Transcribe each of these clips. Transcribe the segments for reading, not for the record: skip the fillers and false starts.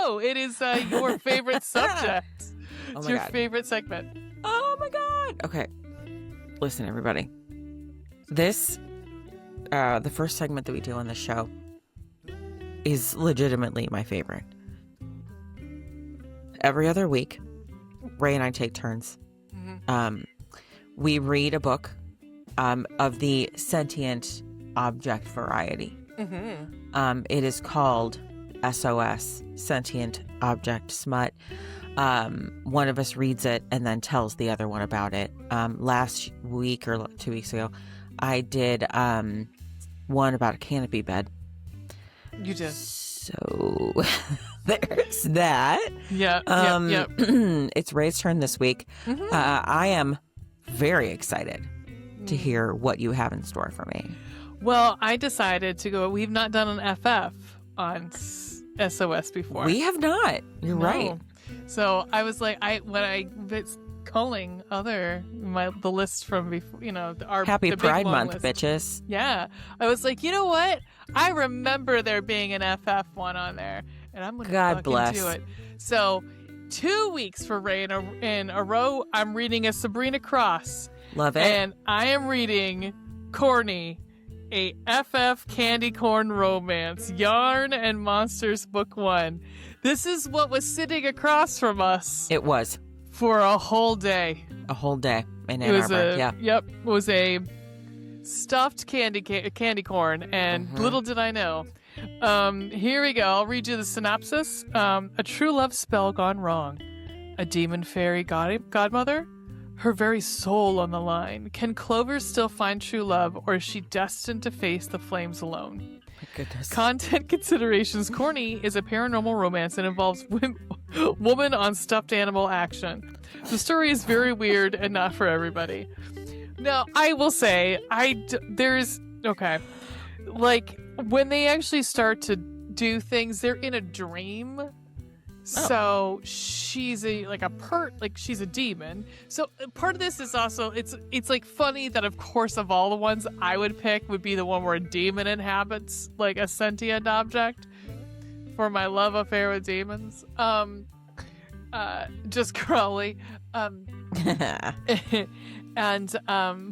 No, it is your favorite subject. Oh It's my your God. favorite segment. Oh my God. Okay. Listen, everybody. This, the first segment that we do on the show is legitimately my favorite. Every other week, Ray and I take turns. Mm-hmm. We read a book of the sentient object variety. Mm-hmm. It is called S.O.S, Sentient Object Smuht. One of us reads it and then tells the other one about it. Last week or 2 weeks ago, I did one about a canopy bed. You did. So there's that. Yeah. Yep. It's Ray's turn this week. Mm-hmm. I am very excited to hear what you have in store for me. Well, I decided to go. We've not done an FF on SOS before. We have not. You're right. So I was like, when I was culling the list from before, Happy the big Pride long Month, list. bitches. Yeah, I was like, you know what? I remember there being an FF one on there, and I'm gonna God fucking bless. do it. So 2 weeks for Ray in a row, I'm reading a Sabrina Cross. Love it. And I am reading Corny, a FF candy corn romance, Yarn and Monsters Book 1. This is what was sitting across from us It was for a whole day. a whole day in It Ann was Arbor. Yeah. Yep, it was a stuffed candy corn, and Mhm. little did I know. Here we go. I'll read you the synopsis. A true love spell gone wrong. A demon fairy godmother? Her very soul on the line. Can Clover still find true love, or is she destined to face the flames alone? My goodness. Content considerations. Corny is a paranormal romance and involves woman on stuffed animal action. The story is very weird and not for everybody. Now, I will say, okay. Like, when they actually start to do things, they're in a dream. So she's she's a demon. So part of this is also it's like funny that of course of all the ones I would pick would be the one where a demon inhabits like a sentient object for my love affair with demons. Just Crowley. And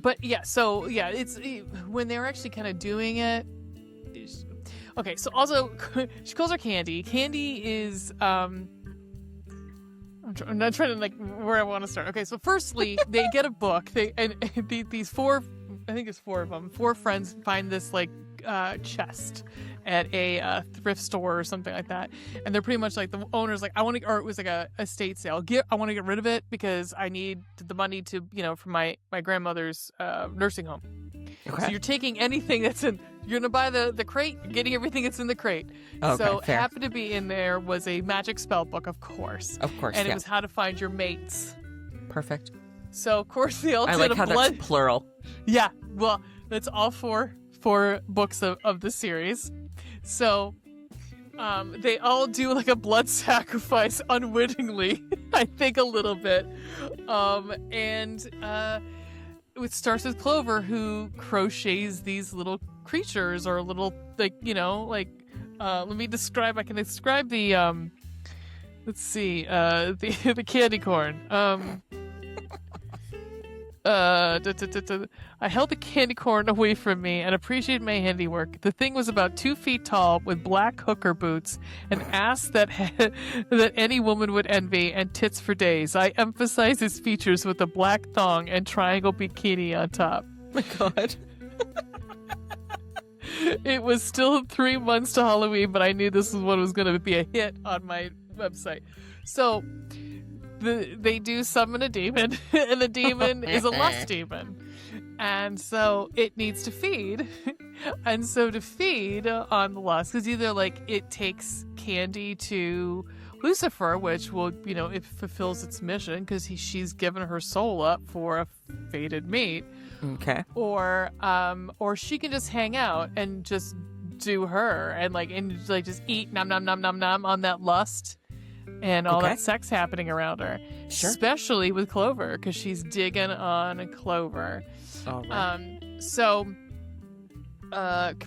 but yeah, so yeah, it's when they're actually kind of doing it. Okay, so also she calls her Candy. Candy is I'm not trying to like where I want to start. Okay, so firstly, they get a book. These four, I think it's four of them. Four friends find this like chest at a thrift store or something like that, and they're pretty much like the owner's like, or it was like a estate sale. I want to get rid of it because I need the money to for my grandmother's nursing home. Okay. So you're taking anything that's in. You're gonna buy the crate. You're getting everything that's in the crate. Okay, so fair. happened to be in there was a magic spell book, of course. Of course, And yeah. it was how to find your mates. Perfect. So of course they all I did like a how blood. that's plural. Yeah, well, that's all four books of the series. So they all do like a blood sacrifice unwittingly, I think a little bit. It starts with Clover, who crochets these little creatures or little let me describe. I can describe the let's see, the candy corn. I held the candy corn away from me and appreciated my handiwork. The thing was about 2 feet tall with black hooker boots, an ass that any woman would envy, and tits for days. I emphasized its features with a black thong and triangle bikini on top. My God. It was still 3 months to Halloween, but I knew this was what was going to be a hit on my website. So they do summon a demon, and the demon is a lust demon. And so it needs to feed. And so to feed on the lust, because either like it takes Candy to Lucifer, which will, it fulfills its mission because she's given her soul up for a fated mate. Okay. Or she can just hang out and just do her and just eat nom nom nom nom nom on that lust and all that sex happening around her. Sure. Especially with Clover, because she's digging on Clover. All right.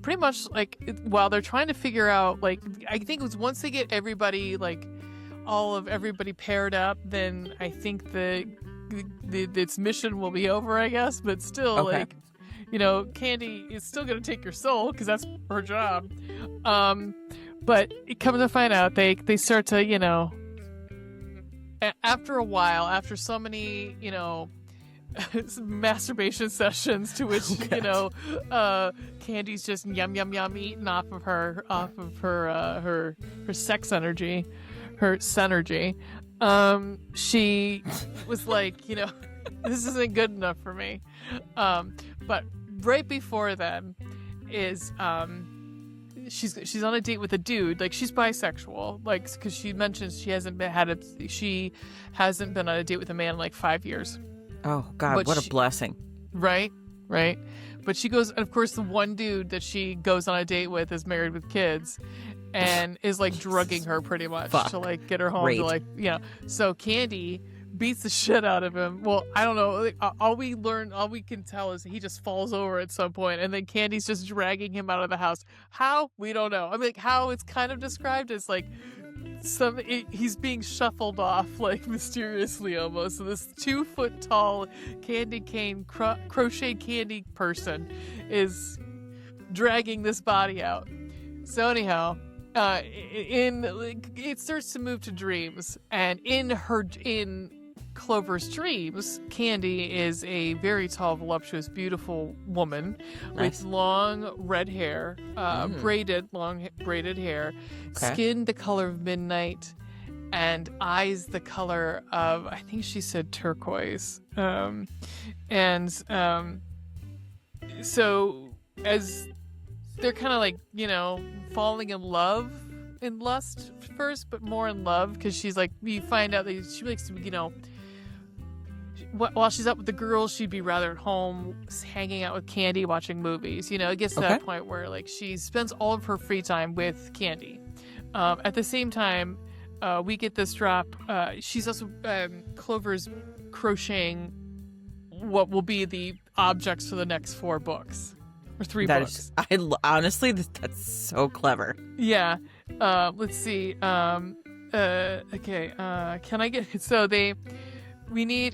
pretty much like while they're trying to figure out, like, I think it was once they get everybody, like all of everybody paired up, then I think its mission will be over, I guess. But still, Okay. like, you know, Candy is still gonna take your soul because that's her job. But it comes to find out, they start to, you know, after a while, after so many, you know, masturbation sessions to which, you know, Candy's just yum eating off of her sex energy, her synergy. She was like, you know, this isn't good enough for me. But right before then is she's on a date with a dude. Like, she's bisexual, like, because she mentions she hasn't been on a date with a man in like 5 years. Oh God, But what a blessing. Right. But she goes, and of course, the one dude that she goes on a date with is married with kids, and is like drugging her pretty much to like get her home. Great. To like, you know, so Candy beats the shit out of him. Well, I don't know. Like, all we can tell is he just falls over at some point, and then Candy's just dragging him out of the house. How? We don't know. I mean, like, how it's kind of described as like he's being shuffled off, like, mysteriously almost. So this 2 foot tall candy cane crochet candy person is dragging this body out. So anyhow, it starts to move to dreams, and in Clover's dreams, Candy is a very tall, voluptuous, beautiful woman with long red hair, long braided hair, skin the color of midnight, and eyes the color of, I think she said turquoise. So as they're kind of like, you know, falling in lust first, but more in love, because she's like, you find out that she likes to, you know, while she's up with the girls, she'd be rather at home hanging out with Candy, watching movies. You know, it gets to that point where, like, she spends all of her free time with Candy. At the same time, we get this drop. She's also, Clover's crocheting what will be the objects for the next 4 books. Or 3 books. Honestly, that's so clever. Yeah. Let's see. Okay. Can I get... So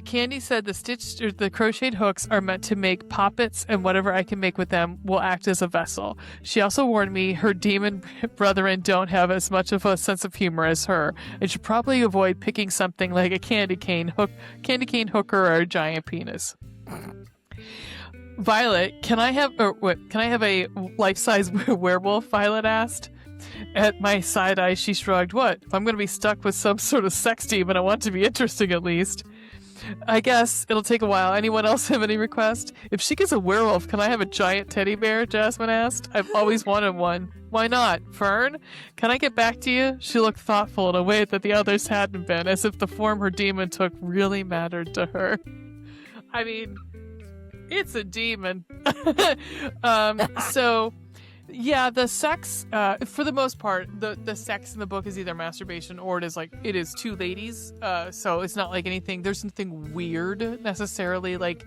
Candy said the crocheted hooks are meant to make poppets, and whatever I can make with them will act as a vessel. She also warned me her demon brethren don't have as much of a sense of humor as her, and should probably avoid picking something like a candy cane hooker, or a giant penis. Violet, can I have a life-size werewolf? Violet asked. At my side eye, she shrugged. What? If I'm going to be stuck with some sort of sex demon, I want to be interesting at least. I guess it'll take a while. Anyone else have any requests? If she gets a werewolf, can I have a giant teddy bear? Jasmine asked. I've always wanted one. Why not? Fern? Can I get back to you? She looked thoughtful in a way that the others hadn't been, as if the form her demon took really mattered to her. I mean, it's a demon. So... yeah, the sex, for the most part, the sex in the book is either masturbation or it is 2 ladies. So it's not like anything, there's nothing weird necessarily, like,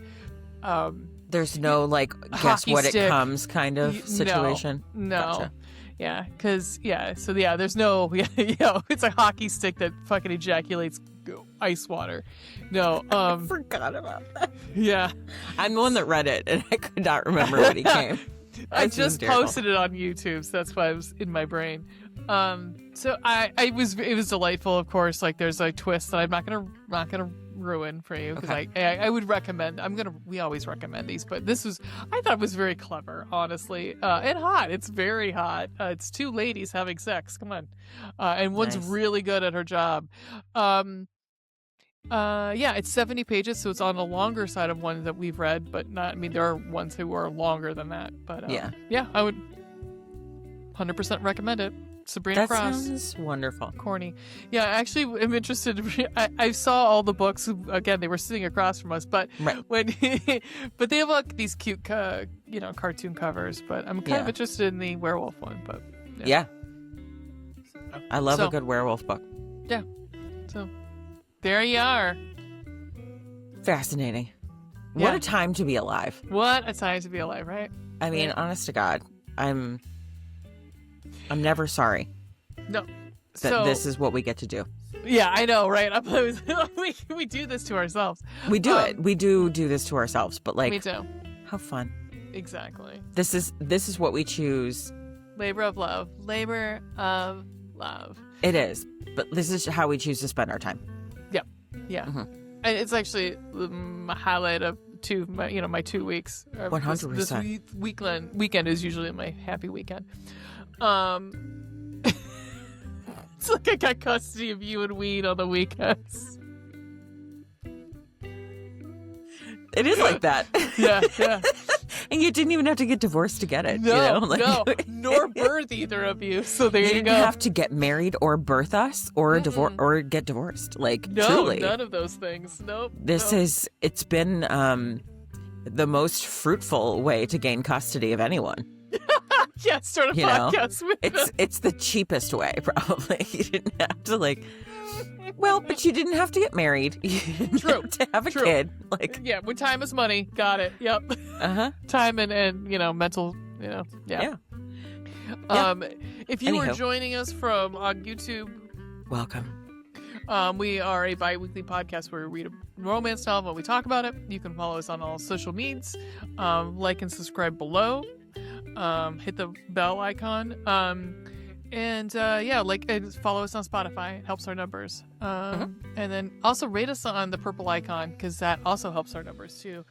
there's no, like, guess what stick. It comes kind of situation. No. Gotcha. Yeah, because, there's no, it's a hockey stick that fucking ejaculates ice water. No. I forgot about that. Yeah. I'm the one that read it, and I could not remember when he came. I just posted it on YouTube, so that's why it was in my brain. So it was delightful. Of course, like, there's a twist that I'm not gonna ruin for you, because I would recommend. We always recommend these, but I thought it was very clever, honestly, and hot. It's very hot. It's 2 ladies having sex. Come on, and one's really good at her job. It's 70 pages, so it's on the longer side of ones that we've read, but not, I mean, there are ones who are longer than that, but I would 100% recommend it. Sabrina Cross. That sounds wonderful. Corny. Yeah, I actually am interested. I saw all the books. Again, they were sitting across from us, but but they have, like, these cute, cartoon covers, but I'm kind of interested in the werewolf one, but yeah. I love a good werewolf book. Yeah. So there you are. Fascinating. What a time to be alive. What a time to be alive, right? I mean, honest to God, I'm never sorry No. that this is what we get to do. Yeah, I know, right? We do this to ourselves. We do it. We do this to ourselves, but like, Me too. how fun. Exactly. This is what we choose. Labor of love. Labor of love. It is, but this is how we choose to spend our time. Yeah. Mhm. And it's actually a highlight of my 2 weeks. 100%. This weekend is usually my happy weekend. It's like I got custody of you and weed on the weekends. It is like that. Yeah. And you didn't even have to get divorced to get it. No, no, nor birth either of you. So there you you didn't go. have to get married or birth us or divorce or get divorced. Like, No, truly, none of those things. Nope. It's been the most fruitful way to gain custody of anyone. Yeah, start a podcast with It's the cheapest way, probably. You didn't have to but you didn't have to get married. You didn't True. have to have a True. kid. Yeah, when time is money. Got it. Yep. Time and mental, yeah. If you are Anyhow. joining us from on YouTube, Welcome. we are a bi-weekly podcast where we read a romance novel and we talk about it. You can follow us on all social medias. Like and subscribe below. Hit the bell icon. And follow us on Spotify. It helps our numbers. And then also rate us on the purple icon because that also helps our numbers too.